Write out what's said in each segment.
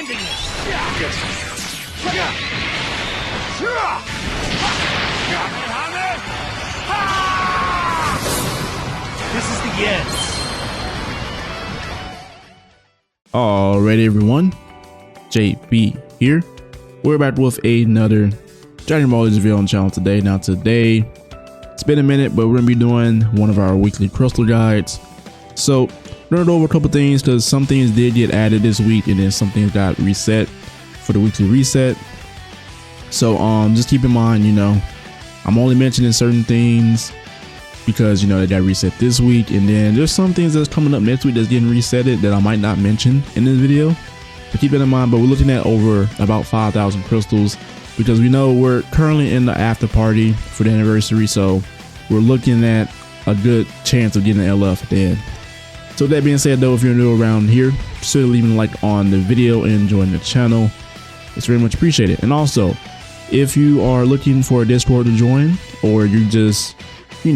ending this! This is the end. Alright everyone, JB here. We're back with another Dragon Ball Z video on the channel today. Now today, it's been a minute, but we're gonna be doing one of our weekly crystal guides. So learned over a couple things because some things did get added this week and then some things got reset for the weekly reset. So just keep in mind, I'm only mentioning certain things because they got reset this week, and then there's some things that's coming up next week that's getting resetted that I might not mention in this video. So keep that in mind. But we're looking at over about 5,000 crystals because we know we're currently in the after party for the anniversary, so we're looking at a good chance of getting an LF at the end. So with that being said though, if you're new around here, consider leaving a like on the video and join the channel. It's very much appreciated. And also, if you are looking for a Discord to join, or you just you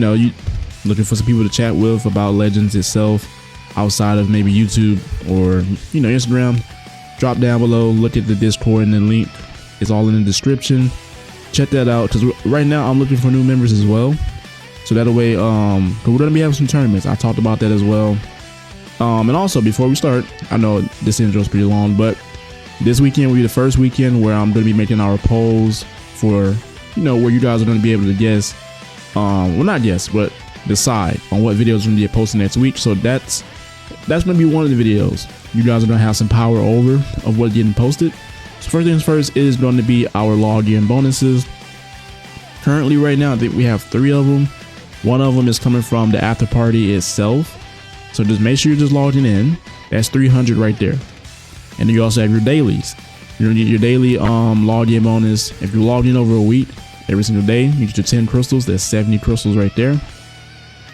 looking for some people to chat with about Legends itself outside of maybe YouTube or Instagram, drop down below, look at the Discord and the link. It's all in the description. Check that out because right now I'm looking for new members as well. So that way, we're gonna be having some tournaments. I talked about that as well. And also before we start, I know this intro is pretty long, but this weekend will be the first weekend where I'm gonna be making our polls for where you guys are gonna be able to guess. Well, not guess, but decide on what videos are gonna get posted next week. So that's gonna be one of the videos you guys are gonna have some power over of what's getting posted. So first things first is going to be our login bonuses. Currently right now I think we have 3 of them. One of them is coming from the after party itself, so just make sure you're just logging in. That's 300 right there. And then you also have your dailies. You're gonna get your daily login bonus if you log in over a week. Every single day you get your 10 crystals. There's 70 crystals right there.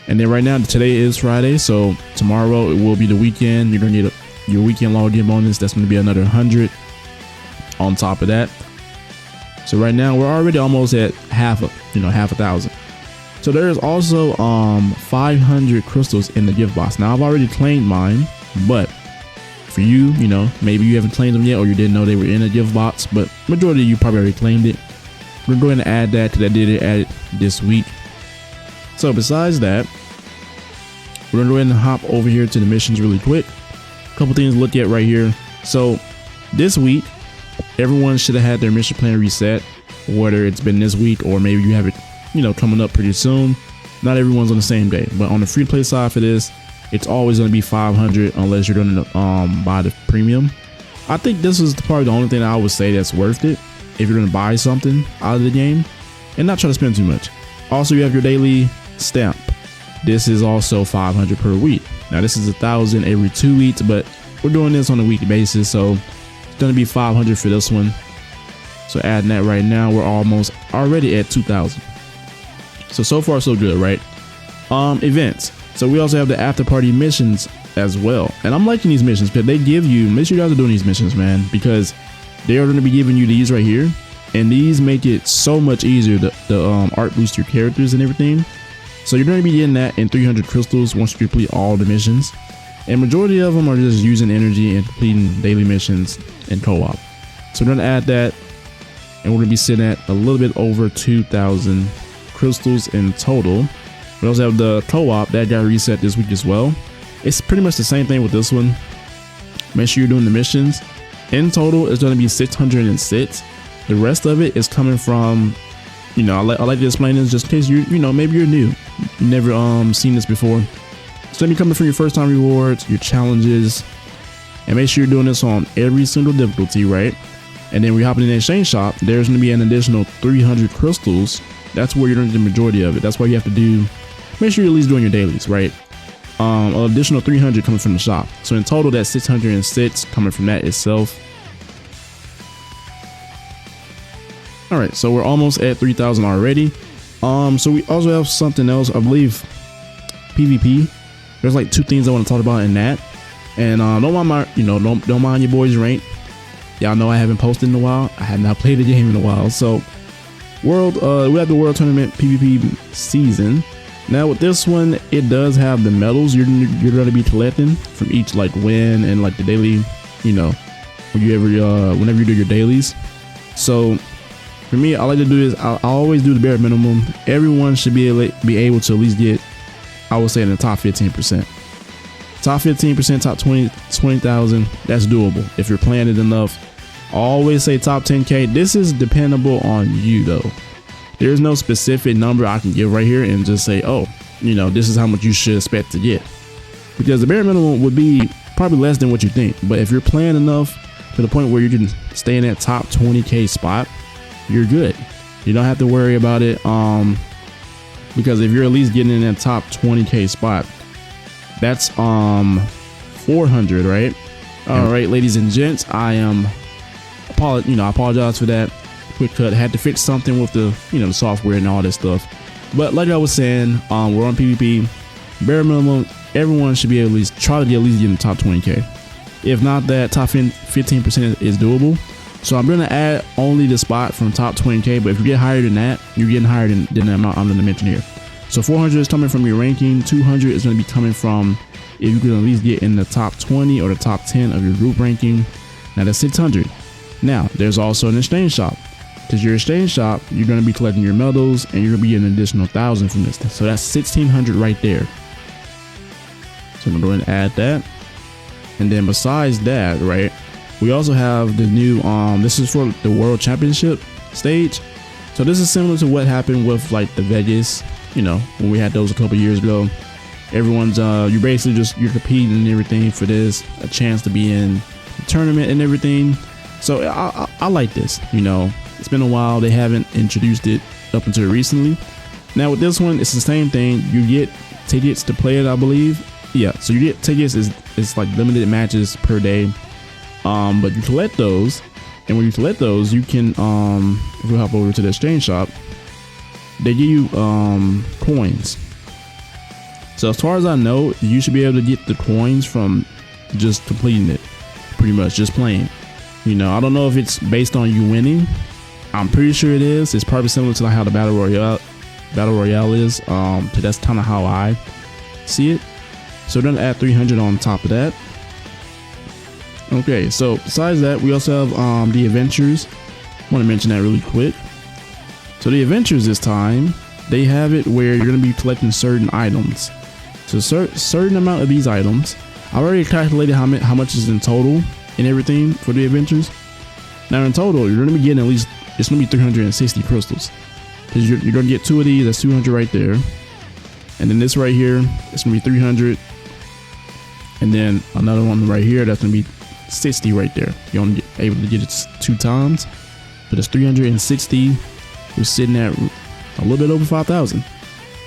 And then right now, today is Friday, so tomorrow it will be the weekend. You're gonna get your weekend login bonus. That's gonna be another 100 on top of that. So right now we're already almost at half a thousand. So there is also 500 crystals in the gift box. Now I've already claimed mine, but for you, maybe you haven't claimed them yet, or you didn't know they were in a gift box, but majority of you probably already claimed it. We're going to add that because I did add it this week. So besides that, we're gonna go ahead and hop over here to the missions really quick. A couple things to look at right here. So this week, everyone should have had their mission plan reset, whether it's been this week or maybe you have it coming up pretty soon. Not everyone's on the same day, but on the free play side for this, it's always going to be 500 unless you're going to buy the premium. I think this is probably the only thing I would say that's worth it if you're going to buy something out of the game and not try to spend too much. Also, you have your daily stamp. This is also 500 per week. Now this is 1,000 every 2 weeks, but we're doing this on a weekly basis, so it's going to be 500 for this one. So adding that right now, we're almost already at 2,000. So far so good, right? Events. So we also have the after party missions as well, and I'm liking these missions because they give you, make sure you guys are doing these missions, man, because they are going to be giving you these right here, and these make it so much easier to art boost your characters and everything. So you're going to be getting that in 300 crystals once you complete all the missions, and majority of them are just using energy and completing daily missions and co-op. So we're going to add that, and we're going to be sitting at a little bit over 2,000 crystals in total. We also have the co-op that got reset this week as well. It's pretty much the same thing with this one. Make sure you're doing the missions. In total, it's going to be 606. The rest of it is coming from, I like to explain this just in case maybe you're new, you never seen this before. It's going to be coming from your first time rewards, your challenges, and make sure you're doing this on every single difficulty, right? And then we hop in the exchange shop. There's going to be an additional 300 crystals. That's where you're going to get the majority of it. That's why you have to do, make sure you're at least doing your dailies, right? An additional 300 coming from the shop. So in total, that's 606 coming from that itself. All right, so we're almost at 3,000 already. So we also have something else, I believe, PvP. There's like 2 things I want to talk about in that, and don't mind your boys' rank. Y'all know I haven't posted in a while. I have not played the game in a while. So we have the World Tournament PvP season. Now with this one, it does have the medals you're going to be collecting from each like win and like the daily, whenever you do your dailies. So for me, I like to do this. I always do the bare minimum. Everyone should be able to at least get, I would say, in the top 15%. Top 15%, top 20,000. That's doable if you're playing it enough. I always say top 10K. This is dependable on you though. There's no specific number I can give right here and just say, oh, you know, this is how much you should expect to get, because the bare minimum would be probably less than what you think. But if you're playing enough to the point where you can stay in that top 20K spot, you're good. You don't have to worry about it. Because if you're at least getting in that top 20K spot, that's 400, right? All right, ladies and gents, I apologize for that quick cut. Had to fix something with the the software and all this stuff. But like I was saying, we're on PvP. Bare minimum, everyone should be at least try to get in the top 20K. If not that, top 15% is doable. So I'm gonna add only the spot from top 20K. But if you get higher than that, you're getting higher than the amount I'm gonna mention here. So 400 is coming from your ranking. 200 is gonna be coming from if you can at least get in the top 20 or the top 10 of your group ranking. Now that's 600. Now there's also an exchange shop. Because your exchange shop, you're going to be collecting your medals and you're going to be getting an additional 1,000 from this. So that's 1,600 right there. So I'm going to go ahead and add that. And then besides that, right, we also have the new, this is for the World Championship stage. So this is similar to what happened with like the Vegas, when we had those a couple years ago. Everyone's, you basically you're competing and everything for this, a chance to be in the tournament and everything. So I like this, It's been a while. They haven't introduced it up until recently. Now with this one, it's the same thing. You get tickets to play it, I believe. Yeah, so you get tickets. It's like limited matches per day. But you collect those, and when you collect those, you can if we hop over to the exchange shop, they give you coins. So as far as I know, you should be able to get the coins from just completing it, pretty much just playing. I don't know if it's based on you winning. I'm pretty sure it is. It's probably similar to like how the battle royale is. So that's kind of how I see it. So we're gonna add 300 on top of that. Okay, so besides that, we also have the adventures. I want to mention that really quick. So the adventures this time, they have it where you're gonna be collecting certain items. So certain amount of these items. I already calculated how much is in total and everything for the adventures. Now in total, you're gonna be getting at least, it's gonna be 360 crystals, because you're gonna get 2 of these. That's 200 right there, and then this right here, it's gonna be 300, and then another one right here, that's gonna be 60 right there. You're only able to get it 2 times, but it's 360. We're sitting at a little bit over 5,000.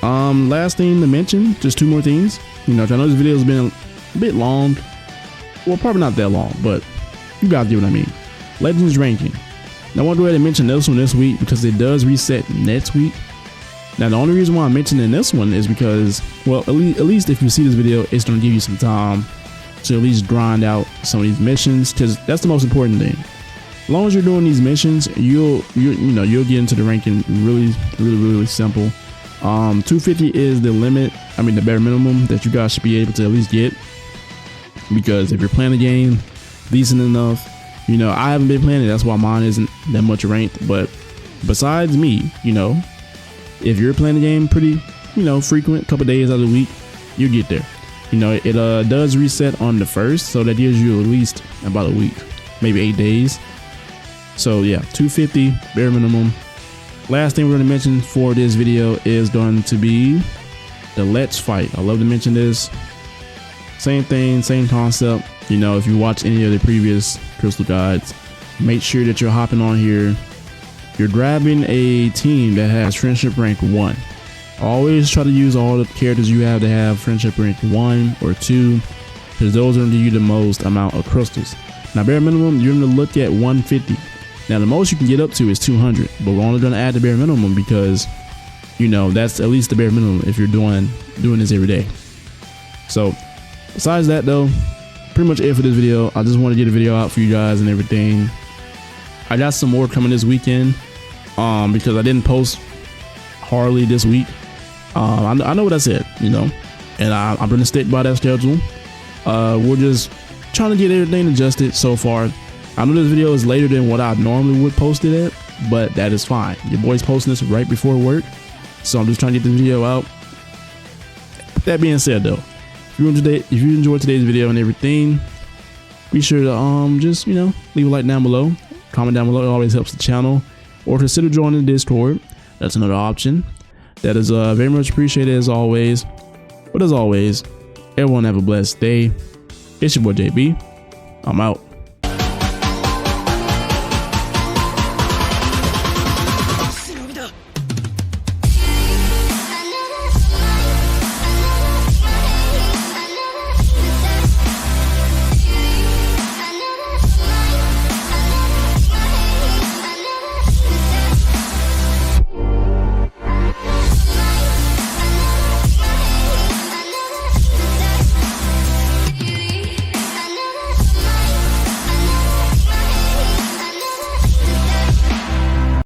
Last thing to mention, just 2 more things. I know this video has been a bit long. Well, probably not that long, but you guys get what I mean. Legends ranking. Now I want to go ahead and mention this one this week because it does reset next week. Now the only reason why I'm mentioning this one is because, well, at least if you see this video, it's going to give you some time to at least grind out some of these missions, because that's the most important thing. As long as you're doing these missions, you'll get into the ranking really simple. 250 is the limit. I mean the bare minimum that you guys should be able to at least get, because if you're playing the game decent enough, I haven't been playing it, that's why mine isn't that much ranked. But besides me, if you're playing the game pretty, frequent, couple days out of the week, you get there. It does reset on the 1st, so that gives you at least about a week, maybe 8 days. So yeah, 250 bare minimum. Last thing we're going to mention for this video is going to be the Let's Fight. I love to mention this. Same thing, same concept. If you watch any of the previous crystal guides, make sure that you're hopping on here. You're grabbing a team that has friendship rank 1. Always try to use all the characters you have to have friendship rank 1 or 2, because those are going to give you the most amount of crystals. Now bare minimum, you're going to look at 150. Now the most you can get up to is 200, but we're only going to add the bare minimum because that's at least the bare minimum if you're doing this every day. So besides that though, pretty much it for this video. I just want to get a video out for you guys and everything. I got some more coming this weekend because I didn't post hardly this week. I know what I said, and I'm gonna stick by that schedule. We're just trying to get everything adjusted so far. I know this video is later than what I normally would post it at, but that is fine. Your boy's posting this right before work, so I'm just trying to get the video out. That being said though, if you enjoyed today's video and everything, be sure to just, you know, leave a like down below, comment down below. It always helps the channel. Or consider joining the Discord. That's another option. That is very much appreciated as always. But as always, everyone have a blessed day. It's your boy JB. I'm out.